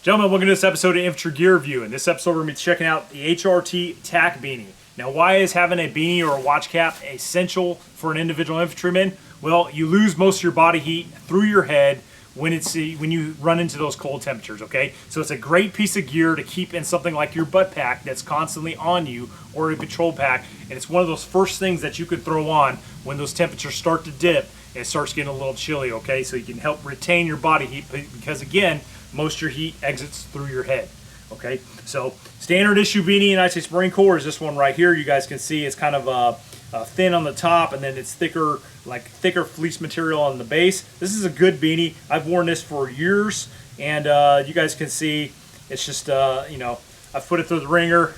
Gentlemen, welcome to this episode of Infantry Gear Review. In this episode, we're going to be checking out the HRT Tac Beanie. Now, why is having a beanie or a watch cap essential for an individual infantryman? Well, you lose most of your body heat through your head when you run into those cold temperatures, okay? So it's a great piece of gear to keep in something like your butt pack that's constantly on you, or a patrol pack, and it's one of those first things that you could throw on when those temperatures start to dip and it starts getting a little chilly, okay? So you can help retain your body heat because, again, most of your heat exits through your head, okay? So standard issue beanie United States Marine Corps is this one right here. You guys can see it's kind of thin on the top, and then it's thicker fleece material on the base. This is a good beanie. I've worn this for years, and you guys can see it's just, I've put it through the ringer.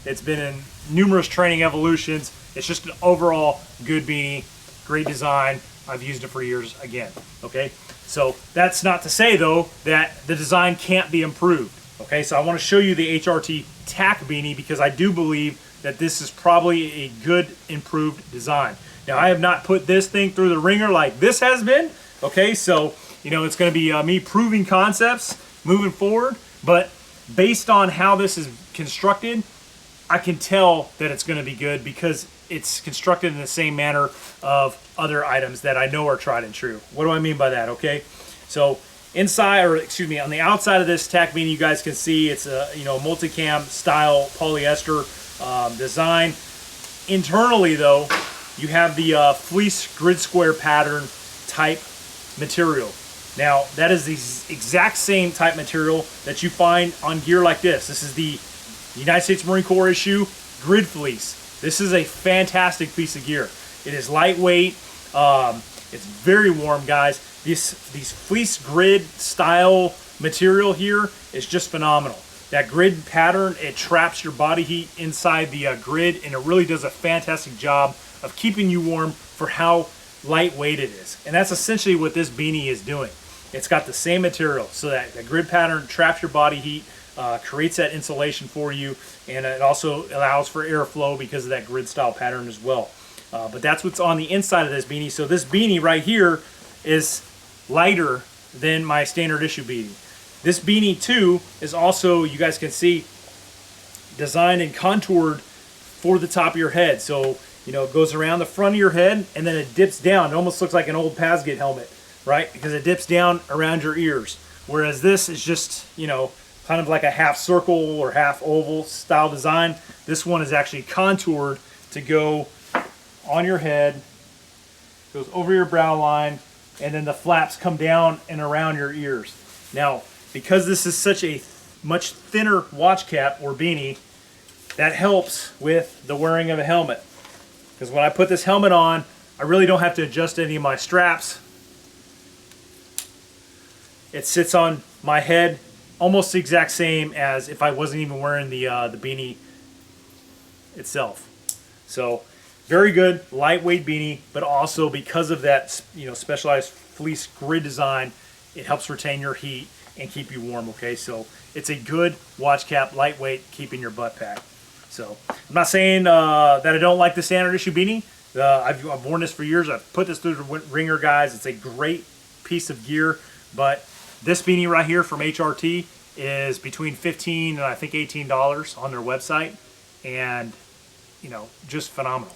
It's been in numerous training evolutions. It's just an overall good beanie, great design. I've used it for years again, okay? So that's not to say, though, that the design can't be improved, okay? So I want to show you the HRT Tac Beanie because I do believe that this is probably a good improved design. Now, I have not put this thing through the ringer like this has been, okay? So, it's going to be me proving concepts moving forward, but based on how this is constructed, I can tell that it's going to be good because it's constructed in the same manner of other items that I know are tried and true. What do I mean by that, okay? So inside, or excuse me, on the outside of this Tac Beanie, you guys can see it's a multicam style polyester design. Internally, though, you have the fleece grid square pattern type material. Now, that is the exact same type material that you find on gear like this. This is the United States Marine Corps issue grid fleece. This is a fantastic piece of gear. It is lightweight. It's very warm, guys. These fleece grid style material here is just phenomenal. That grid pattern, it traps your body heat inside the grid, and it really does a fantastic job of keeping you warm for how lightweight it is. And that's essentially what this beanie is doing. It's got the same material, so that the grid pattern traps your body heat, creates that insulation for you, and it also allows for airflow because of that grid style pattern as well. But that's what's on the inside of this beanie. So this beanie right here is lighter than my standard issue beanie. This beanie too is also, you guys can see, designed and contoured for the top of your head. So it goes around the front of your head and then it dips down. It almost looks like an old Pasget helmet, right? Because it dips down around your ears. Whereas this is just, kind of like a half circle or half oval style design. This one is actually contoured to go on your head, goes over your brow line, and then the flaps come down and around your ears. Now, because this is such a much thinner watch cap or beanie, that helps with the wearing of a helmet. Because when I put this helmet on, I really don't have to adjust any of my straps. It sits on my head almost the exact same as if I wasn't even wearing the beanie itself. So very good lightweight beanie, but also because of that specialized fleece grid design, it helps retain your heat and keep you warm, okay? So it's a good watch cap, lightweight, keeping your butt pack. So I'm not saying that I don't like the standard issue beanie. I've worn this for years. I've put this through the ringer, guys. It's a great piece of gear, but this beanie right here from HRT is between $15 and I think $18 on their website, and just phenomenal.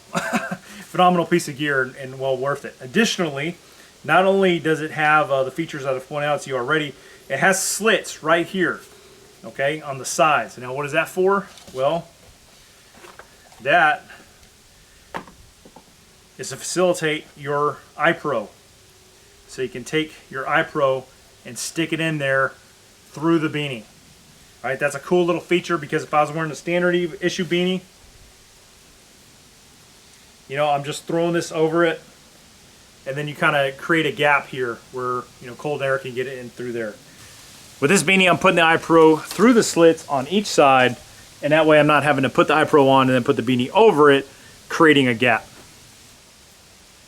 Phenomenal piece of gear and well worth it. Additionally, not only does it have the features that I've pointed out to you already, it has slits right here, okay, on the sides. Now, what is that for? Well, that is to facilitate your iPro. So you can take your iPro and stick it in there through the beanie. All right, that's a cool little feature because if I was wearing a standard issue beanie, I'm just throwing this over it, and then you kind of create a gap here where cold air can get in through there. With this beanie, I'm putting the iPro through the slits on each side, and that way I'm not having to put the iPro on and then put the beanie over it, creating a gap.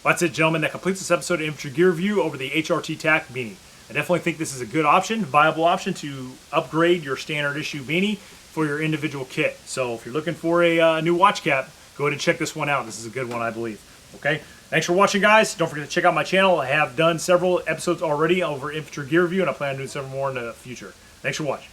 Well, that's it, gentlemen. That completes this episode of Infantry Gear Review over the HRT Tac Beanie. I definitely think this is a good option, viable option to upgrade your standard issue beanie for your individual kit. So if you're looking for a new watch cap, go ahead and check this one out. This is a good one, I believe. Okay, thanks for watching, guys. Don't forget to check out my channel. I have done several episodes already over Infantry Gear Review, and I plan on doing several more in the future. Thanks for watching.